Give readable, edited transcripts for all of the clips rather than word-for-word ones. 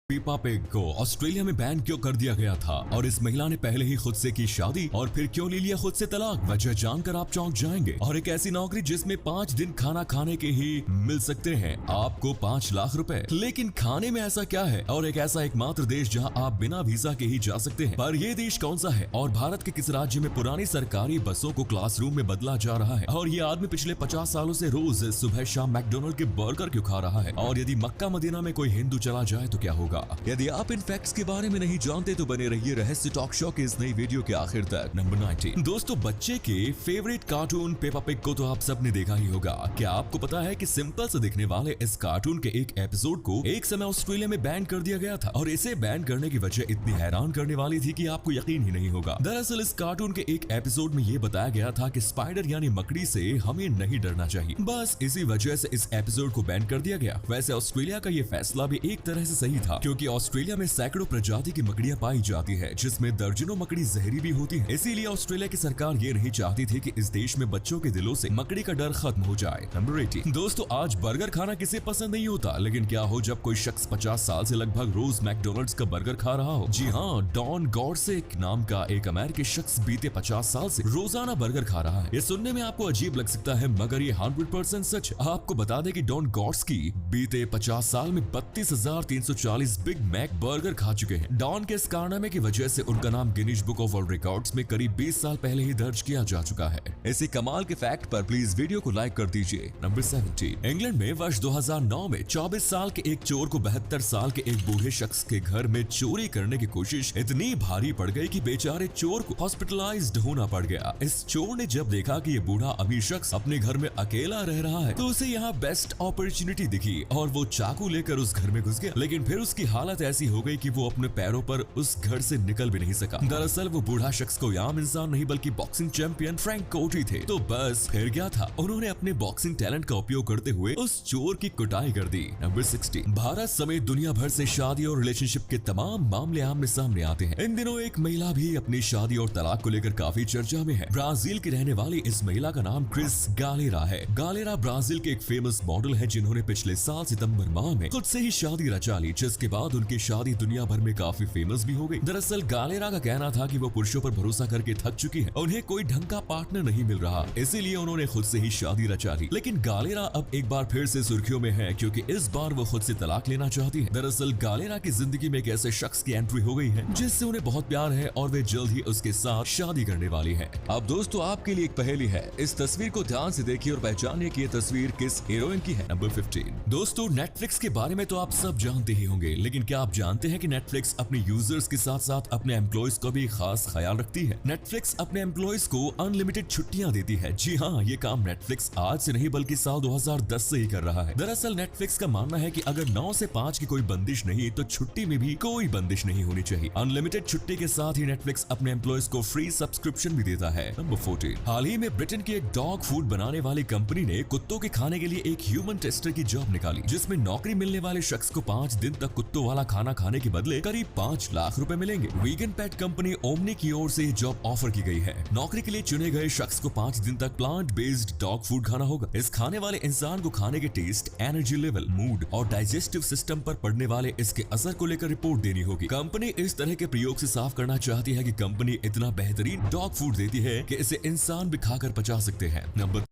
Peppa pig को Australia में ban क्यों कर दिया गया था और इस महिला ने पहले ही खुद से की शादी और फिर क्यों ले लिया खुद से तलाक, वजह जानकर आप चौंक जाएंगे। और एक ऐसी नौकरी जिसमें 5 दिन खाना खाने के ही मिल सकते हैं आपको 5 लाख रुपए। लेकिन खाने में ऐसा क्या है और एक ऐसा एकमात्र देश जहां आप बिना वीजा के ही जा सकते हैं। पर यह देश कौन सा है और भारत के किस राज्य में पुरानी सरकारी बसों को क्लासरूम में बदला जा रहा है। और ये आदमी पिछले 50 सालों से रोज सुबह शाम मैकडोनल्ड के बर्गर क्यों खा रहा है। और यदि मक्का मदीना में कोई हिंदू चला जाए तो क्या होगा। यदि आप इन फैक्ट्स के बारे में नहीं जानते तो बने रहिए रहस्य टॉक शो के इस नई वीडियो के आखिर तक। नंबर 19 दोस्तों, बच्चे के फेवरेट कार्टून पेपा पिग को तो आप सबने देखा ही होगा। क्या आपको पता है कि सिंपल से दिखने वाले इस कार्टून के एक एपिसोड को एक समय ऑस्ट्रेलिया में बैन कर दिया गया था और इसे बैन करने की वजह इतनी हैरान करने वाली थी कि आपको यकीन ही नहीं होगा। दरअसल इस कार्टून के एक एपिसोड में ये बताया गया था कि स्पाइडर यानी मकड़ी से हमें नहीं डरना चाहिए। बस इसी वजह से इस एपिसोड को बैन कर दिया गया। वैसे ऑस्ट्रेलिया का ये फैसला भी एक तरह से सही था, क्योंकि ऑस्ट्रेलिया में सैकड़ों प्रजाति की मकड़ियां पाई जाती है, जिसमें दर्जनों मकड़ी जहरी भी होती है। इसीलिए ऑस्ट्रेलिया की सरकार ये नहीं चाहती थी कि इस देश में बच्चों के दिलों से मकड़ी का डर खत्म हो जाए। नंबर 18 दोस्तों, आज बर्गर खाना किसे पसंद नहीं होता, लेकिन क्या हो जब कोई शख्स 50 साल से लगभग रोज मैकडोनल्ड्स का बर्गर खा रहा हो। जी हाँ, डॉन गॉडसेक नाम का एक अमेरिकी शख्स बीते 50 साल से रोजाना बर्गर खा रहा है। ये सुनने में आपको अजीब लग सकता है, मगर ये 100% सच। आपको बता दें कि डॉन गॉडस्की बीते 50 साल में 32,340 बिग मैक बर्गर खा चुके हैं। डॉन के इस कारनामे की वजह से उनका नाम Guinness book of world records में करीब 20 साल पहले ही दर्ज किया जा चुका है। इसी कमाल के फैक्ट पर प्लीज वीडियो को लाइक कर दीजिए। नंबर 17 इंग्लैंड में वर्ष 2009 में 24 साल के एक चोर को 72 साल के एक बूढ़े शख्स के घर में चोरी करने की कोशिश इतनी भारी पड़ गई कि बेचारे चोर को हॉस्पिटलाइज्ड होना पड़ गया। इस चोर ने जब देखा कि ये बूढ़ा अमीर शख्स अपने घर में अकेला रह रहा है तो उसे यहाँ बेस्ट अपॉर्चुनिटी दिखी और वो चाकू लेकर उस घर में घुस गया। लेकिन फिर उसकी हालत ऐसी हो गई कि वो अपने पैरों पर उस घर से निकल भी नहीं सका। दरअसल वो बूढ़ा शख्स कोई आम इंसान नहीं बल्कि बॉक्सिंग चैंपियन फ्रैंक कोटी थे। तो बस फिर क्या था, उन्होंने अपने बॉक्सिंग टैलेंट का उपयोग करते हुए उस चोर की कुटाई कर दी। नंबर 16 भारत समेत दुनिया भर से शादी और रिलेशनशिप के तमाम मामले आमने सामने आते हैं। इन दिनों एक महिला भी अपनी शादी और तलाक को लेकर काफी चर्चा में है। ब्राजील की रहने वाली इस महिला का नाम क्रिस गालेरा है। गालेरा ब्राजील के एक फेमस मॉडल है जिन्होंने पिछले साल सितंबर माह में खुद से ही शादी रचा ली, जिसके बाद उनकी शादी दुनिया भर में काफी फेमस भी हो गई। दरअसल गालेरा का कहना था कि वो पुरुषों पर भरोसा करके थक चुकी है, उन्हें कोई ढंग का पार्टनर नहीं मिल रहा, इसीलिए उन्होंने खुद से ही शादी रचा ली। लेकिन गालेरा अब एक बार फिर से सुर्खियों में है, क्योंकि इस बार वो खुद से तलाक लेना चाहती है। दरअसल गालेरा की जिंदगी में एक ऐसे शख्स की एंट्री हो गई है जिससे उन्हें बहुत प्यार है और वे जल्द ही उसके साथ शादी करने वाली है। अब दोस्तों, आपके लिए एक पहेली है, इस तस्वीर को ध्यान से देखिए और पहचानिए कि ये तस्वीर किस हीरोइन की है। नंबर 15 दोस्तों, नेटफ्लिक्स के बारे में तो आप सब जानते ही होंगे, लेकिन क्या आप जानते हैं कि नेटफ्लिक्स अपने यूजर्स के साथ साथ अपने एम्प्लॉयज का भी खास ख्याल रखती है। नेटफ्लिक्स अपने एम्प्लॉयज को अनलिमिटेड छुट्टियां देती है। जी हाँ, ये काम नेटफ्लिक्स आज से नहीं बल्कि साल 2010 से ही कर रहा है। दरअसल नेटफ्लिक्स का मानना है कि अगर 9 से 5 की कोई बंदिश नहीं तो छुट्टी में भी कोई बंदिश नहीं होनी चाहिए। अनलिमिटेड छुट्टी के साथ ही नेटफ्लिक्स अपने एम्प्लॉयज को फ्री सब्सक्रिप्शन भी देता है। नंबर 14 हाल ही में ब्रिटेन की एक डॉग फूड बनाने वाली कंपनी ने कुत्तों के खाने के लिए एक ह्यूमन टेस्टर की जॉब निकाली, जिसमें नौकरी मिलने वाले शख्स को 5 दिन तक कुत्तों वाला खाना खाने के बदले करीब 5 लाख रुपए मिलेंगे। वीगन पेट कंपनी ओमनी की ओर से जॉब ऑफर की गई है। नौकरी के लिए चुने गए शख्स को 5 दिन तक प्लांट बेस्ड डॉग फूड खाना होगा। इस खाने वाले इंसान को खाने के टेस्ट, एनर्जी लेवल, मूड और डाइजेस्टिव सिस्टम पर पड़ने वाले इसके असर को लेकर रिपोर्ट देनी होगी। कंपनी इस तरह के प्रयोग से साफ करना चाहती है कि कंपनी इतना बेहतरीन डॉग फूड देती है कि इसे इंसान भी खाकर पचा सकते हैं। नंबर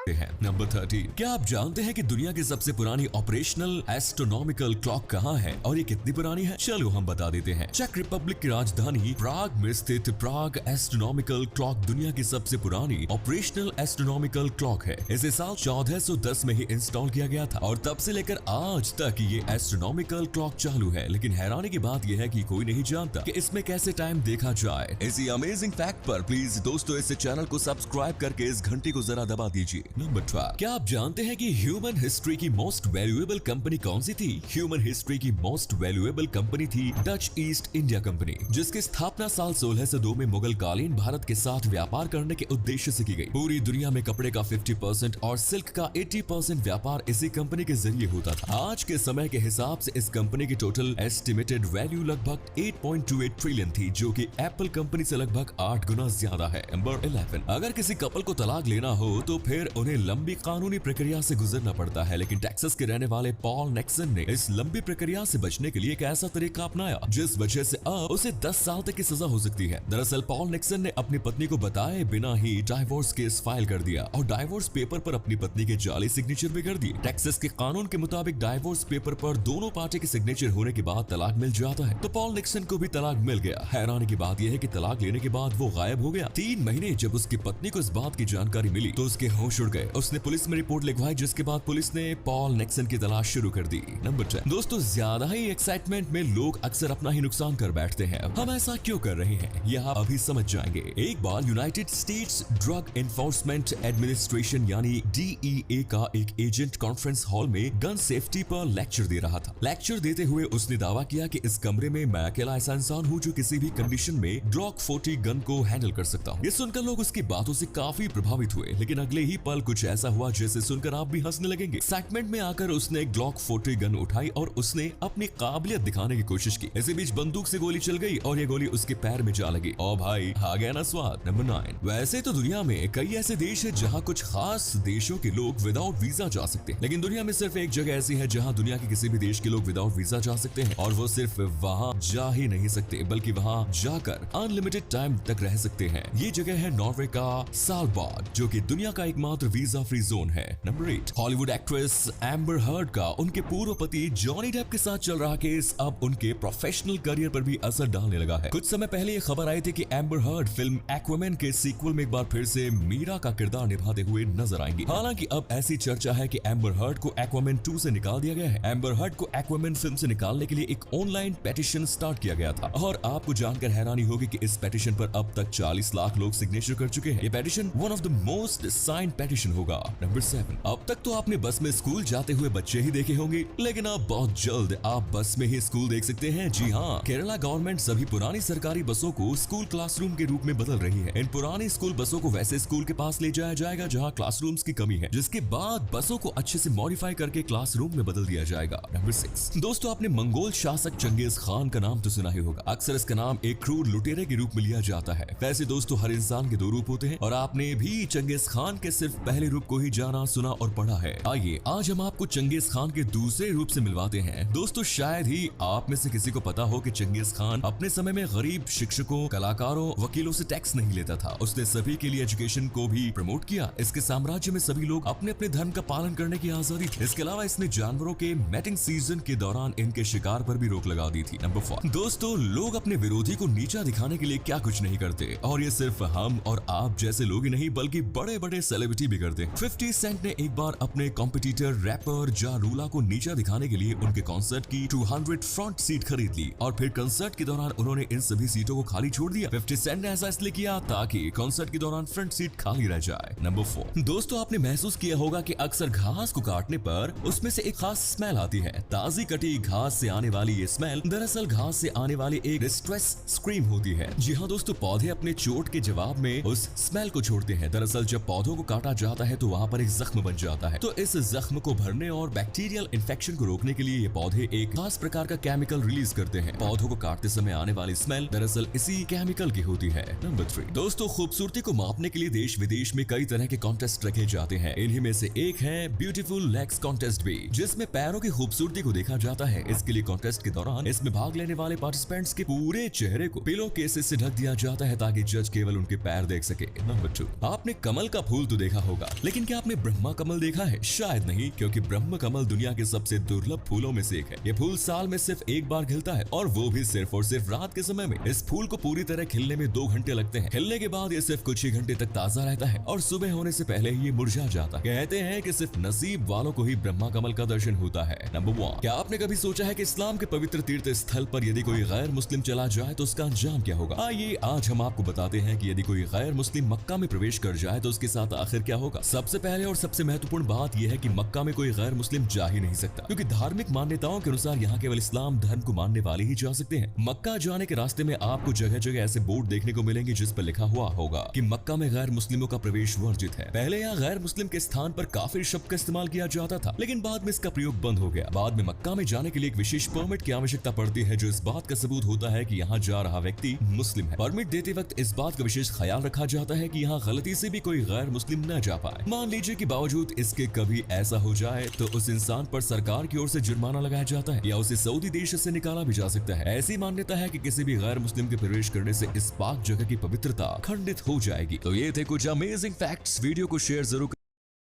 13 क्या आप जानते हैं कि दुनिया की सबसे पुरानी ऑपरेशनल एस्ट्रोनॉमिकल क्लॉक कहाँ है और ये कितनी पुरानी है? चलो हम बता देते हैं। चेक रिपब्लिक की राजधानी प्राग में स्थित प्राग एस्ट्रोनॉमिकल क्लॉक दुनिया की सबसे पुरानी ऑपरेशनल एस्ट्रोनॉमिकल क्लॉक है। इसे साल 1410 में ही इंस्टॉल किया गया था और तब से लेकर आज तक ये एस्ट्रोनॉमिकल क्लॉक चालू है। लेकिन हैरानी की बात यह है कि कोई नहीं जानता कि इसमें कैसे टाइम देखा जाए। इसी अमेजिंग फैक्ट पर प्लीज दोस्तों इस चैनल को सब्सक्राइब करके इस घंटी को जरा दबा दीजिए। नंबर 12 क्या आप जानते हैं कि ह्यूमन हिस्ट्री की मोस्ट वैल्यूएबल कंपनी कौन सी थी? ह्यूमन हिस्ट्री की मोस्ट वैल्यूएबल कंपनी थी डच ईस्ट इंडिया कंपनी, जिसकी स्थापना साल 1602 में मुगल कालीन भारत के साथ व्यापार करने के उद्देश्य से की गई। पूरी दुनिया में कपड़े का 50% और सिल्क का 80% व्यापार इसी कंपनी के जरिए होता था। आज के समय के हिसाब से इस कंपनी की टोटल एस्टिमेटेड वैल्यू लगभग 8.28 ट्रिलियन थी, जो कि एप्पल कंपनी से लगभग 8 गुना ज्यादा है। नंबर 11 अगर किसी कपल को तलाक लेना हो तो फिर उन्हें लंबी कानूनी प्रक्रिया से गुजरना पड़ता है, लेकिन टेक्सास के रहने वाले पॉल निक्सन ने इस लंबी प्रक्रिया से बचने के लिए एक ऐसा तरीका अपनाया जिस वजह से अब उसे 10 साल तक की सजा हो सकती है। दरअसल पॉल निक्सन ने अपनी पत्नी को बताए बिना ही डाइवोर्स केस फाइल कर दिया और डाइवोर्स पेपर पर अपनी पत्नी के जाली सिग्नेचर भी कर दिए। टेक्सास के कानून के मुताबिक डाइवोर्स पेपर पर दोनों पार्टी के सिग्नेचर होने के बाद तलाक मिल जाता है, तो पॉल निक्सन को भी तलाक मिल गया। हैरानी की बात यह है कि तलाक लेने के बाद वो गायब हो गया। 3 महीने जब उसकी पत्नी को इस बात की जानकारी मिली तो उसके होश उड़ गए। उसने पुलिस में रिपोर्ट लिखवाई, जिसके बाद पुलिस ने पॉल निक्सन की तलाश शुरू कर दी। नंबर 10। दोस्तों, ज्यादा ही एक्साइटमेंट में लोग अक्सर अपना ही नुकसान कर बैठते हैं। हम ऐसा क्यों कर रहे हैं यह आप अभी समझ जाएंगे। एक बार United States drug enforcement administration यानी DEA का एक एजेंट कॉन्फ्रेंस हॉल में गन सेफ्टी पर लेक्चर दे रहा था। लेक्चर देते हुए उसने दावा किया कि इस कमरे में मैं अकेला ऐसा इंसान हूँ जो किसी भी कंडीशन में ग्लॉक 40 गन को हैंडल कर सकता हूँ। ये सुनकर लोग उसकी बातों से काफी प्रभावित हुए, लेकिन अगले ही पल कुछ ऐसा हुआ जिसे सुनकर आप भी हंसने लगेंगे। एक्साइटमेंट में आकर उसने ग्लॉक 40 गन उठाई और उसने अपनी काबिलियत दिखाने की कोशिश की। इसी बीच बंदूक से गोली चल गई और ये गोली उसके पैर में जा लगी। ओ भाई, आ गया ना स्वाद। नंबर 9। वैसे तो दुनिया में कई ऐसे देश है जहाँ कुछ खास देशों के लोग विदाउट वीजा जा सकते हैं, लेकिन दुनिया में सिर्फ एक जगह ऐसी है जहाँ दुनिया के किसी भी देश के लोग विदाउट वीजा जा सकते हैं, और वो सिर्फ वहाँ जा ही नहीं सकते बल्कि वहाँ जाकर अनलिमिटेड टाइम तक रह सकते हैं। ये जगह है नॉर्वे का सालबार्ड, जो कि दुनिया का एकमात्र वीजा फ्री जोन है। Number 8। Hollywood actress amber heard का उनके पूर्व पति जॉनी डेप के साथ चल रहा केस अब उनके प्रोफेशनल करियर पर भी असर डालने लगा है। कुछ समय पहले ये खबर आई थी कि एम्बर हर्ड फिल्म एक्वामैन के सीक्वल में एक बार फिर से मीरा का किरदार निभाते हुए नजर आएंगी। हालांकि अब ऐसी चर्चा है कि एम्बर हर्ड को एक्वामैन 2 से निकाल दिया गया है। एम्बर हर्ड को एक्वामैन फिल्म से निकालने के लिए एक ऑनलाइन पेटिशन स्टार्ट किया गया था, और आपको जानकर हैरानी होगी कि इस पेटिशन पर अब तक 40 लाख लोग सिग्नेचर कर चुके हैं। ये petition one of the most signed petition होगा। नंबर 7। अब तक तो आपने बस में स्कूल जाते हुए बच्चे ही देखे होंगे, लेकिन अब बहुत जल्द आप बस में ही स्कूल देख सकते हैं। जी हाँ, केरला गवर्नमेंट सभी पुरानी सरकारी बसों को स्कूल क्लासरूम के रूप में बदल रही है। इन पुरानी स्कूल बसों को वैसे स्कूल के पास ले जाया जाएगा जहाँ क्लासरूम्स की कमी है, जिसके बाद बसों को अच्छे से मॉडिफाई करके क्लासरूम में बदल दिया जाएगा। नंबर 6। दोस्तों, आपने मंगोल शासक चंगेज खान का नाम तो सुना ही होगा। अक्सर इसका नाम एक क्रूर लुटेरे के रूप में लिया जाता है। वैसे दोस्तों, हर इंसान के 2 रूप होते हैं, और आपने भी चंगेज खान के सिर्फ पहले रूप को ही जाना, सुना और पढ़ा है। आइए आज हम आपको चंगेज खान के दूसरे रूप से मिलवाते हैं। दोस्तों, शायद ही आप में से किसी को पता हो कि चंगेज खान अपने समय में गरीब शिक्षकों, कलाकारों, वकीलों से टैक्स नहीं लेता था। उसने सभी के लिए एजुकेशन को भी प्रमोट किया। इसके साम्राज्य में सभी लोग अपने अपने धर्म का पालन करने की आजादी थी। इसके अलावा इसने जानवरों के मैटिंग सीजन के दौरान इनके शिकार पर भी रोक लगा दी थी। नंबर 4। दोस्तों, लोग अपने विरोधी को नीचा दिखाने के लिए क्या कुछ नहीं करते, और ये सिर्फ हम और आप जैसे लोग ही नहीं बल्कि बड़े बड़े सेलिब्रिटी भी करते हैं। 50 सेंट ने एक बार अपने कॉम्पिटिटर रैपर जा रूला को नीचा दिखाने के लिए उनके कॉन्सर्ट की 200 फ्रंट सीट खरीद ली, और फिर कॉन्सर्ट के दौरान उन्होंने इन सभी सीटों को खाली छोड़ दिया। 50 सेंट ने ऐसा इसलिए किया ताकि कॉन्सर्ट के दौरान फ्रंट सीट खाली रह जाए। नंबर 4। दोस्तों, आपने महसूस किया होगा कि अक्सर घास को काटने पर उसमें से एक खास स्मेल आती है। ताजी कटी घास से आने वाली ये स्मेल दरअसल घास से आने वाली एक डिस्ट्रेस स्क्रीम होती है। जी हाँ दोस्तों, पौधे अपने चोट के जवाब में उस स्मेल को छोड़ते हैं। दरअसल जब पौधों को काटा जाता है तो वहाँ पर एक जख्म बन जाता है, तो इस जख्म को भरने और बैक्टीरियल इन्फेक्शन को रोकने के लिए ये पौधे एक खास प्रकार का केमिकल रिलीज करते हैं। पौधों को काटते समय आने वाली स्मेल दरअसल इसी केमिकल की होती है। नंबर 3। दोस्तों, खूबसूरती को मापने के लिए देश विदेश में कई तरह के कॉन्टेस्ट रखे जाते हैं। इन्हीं में से एक है ब्यूटीफुल लेग्स कॉन्टेस्ट भी, जिसमें पैरों की खूबसूरती को देखा जाता है। इसके लिए कॉन्टेस्ट के दौरान इसमें भाग लेने वाले पार्टिसिपेंट्स के पूरे चेहरे को पिलो केसेस से ढक दिया जाता है ताकि जज केवल उनके पैर देख सके। नंबर 2। आपने कमल का फूल तो देखा होगा, लेकिन क्या आपने ब्रह्मा कमल देखा है? शायद नहीं, क्योंकि ब्रह्म कमल दुनिया के सबसे दुर्लभ फूलों में से एक है। ये फूल साल में सिर्फ एक बार खिलता है, और वो भी सिर्फ और सिर्फ रात के समय में। इस फूल को पूरी तरह खिलने में 2 घंटे लगते हैं। खिलने के बाद ये सिर्फ कुछ ही घंटे तक ताजा रहता है, और सुबह होने से पहले ही ये मुरझा जाता है। कहते हैं कि सिर्फ नसीब वालों को ही ब्रह्मा कमल का दर्शन होता है। नंबर 1। क्या आपने कभी सोचा है कि इस्लाम के पवित्र तीर्थ स्थल पर यदि कोई गैर मुस्लिम चला जाए तो उसका अंजाम क्या होगा? आइए आज हम आपको बताते हैं कि यदि कोई गैर मुस्लिम मक्का में प्रवेश कर जाए तो उसके साथ आखिर क्या होगा। सबसे पहले और सबसे महत्वपूर्ण बात यह है कि मक्का में कोई गैर मुस्लिम जा ही नहीं सकता, क्योंकि धार्मिक मान्यताओं के अनुसार यहाँ केवल इस्लाम धर्म को मानने वाले ही जा सकते हैं। मक्का जाने के रास्ते में आपको जगह जगह ऐसे बोर्ड देखने को मिलेंगे जिस पर लिखा हुआ होगा कि मक्का में गैर मुस्लिमों का प्रवेश वर्जित है। पहले यहाँ गैर मुस्लिम के स्थान पर काफिर शब्द का इस्तेमाल किया जाता था, लेकिन बाद में इसका प्रयोग बंद हो गया। बाद में मक्का में जाने के लिए एक विशेष परमिट की आवश्यकता पड़ती है, जो इस बात का सबूत होता है कि यहाँ जा रहा व्यक्ति मुस्लिम है। परमिट देते वक्त इस बात का विशेष ख्याल रखा जाता है कि यहाँ गलती से भी कोई गैर मुस्लिम न जा जा पाए। मान लीजिए कि बावजूद इसके कभी ऐसा हो जाए तो उस इंसान पर सरकार की ओर से जुर्माना लगाया जाता है या उसे सऊदी देश से निकाला भी जा सकता है। ऐसी मान्यता है कि किसी भी गैर मुस्लिम के प्रवेश करने से इस पाक जगह की पवित्रता खंडित हो जाएगी। तो ये थे कुछ अमेजिंग फैक्ट्स। वीडियो को शेयर जरूर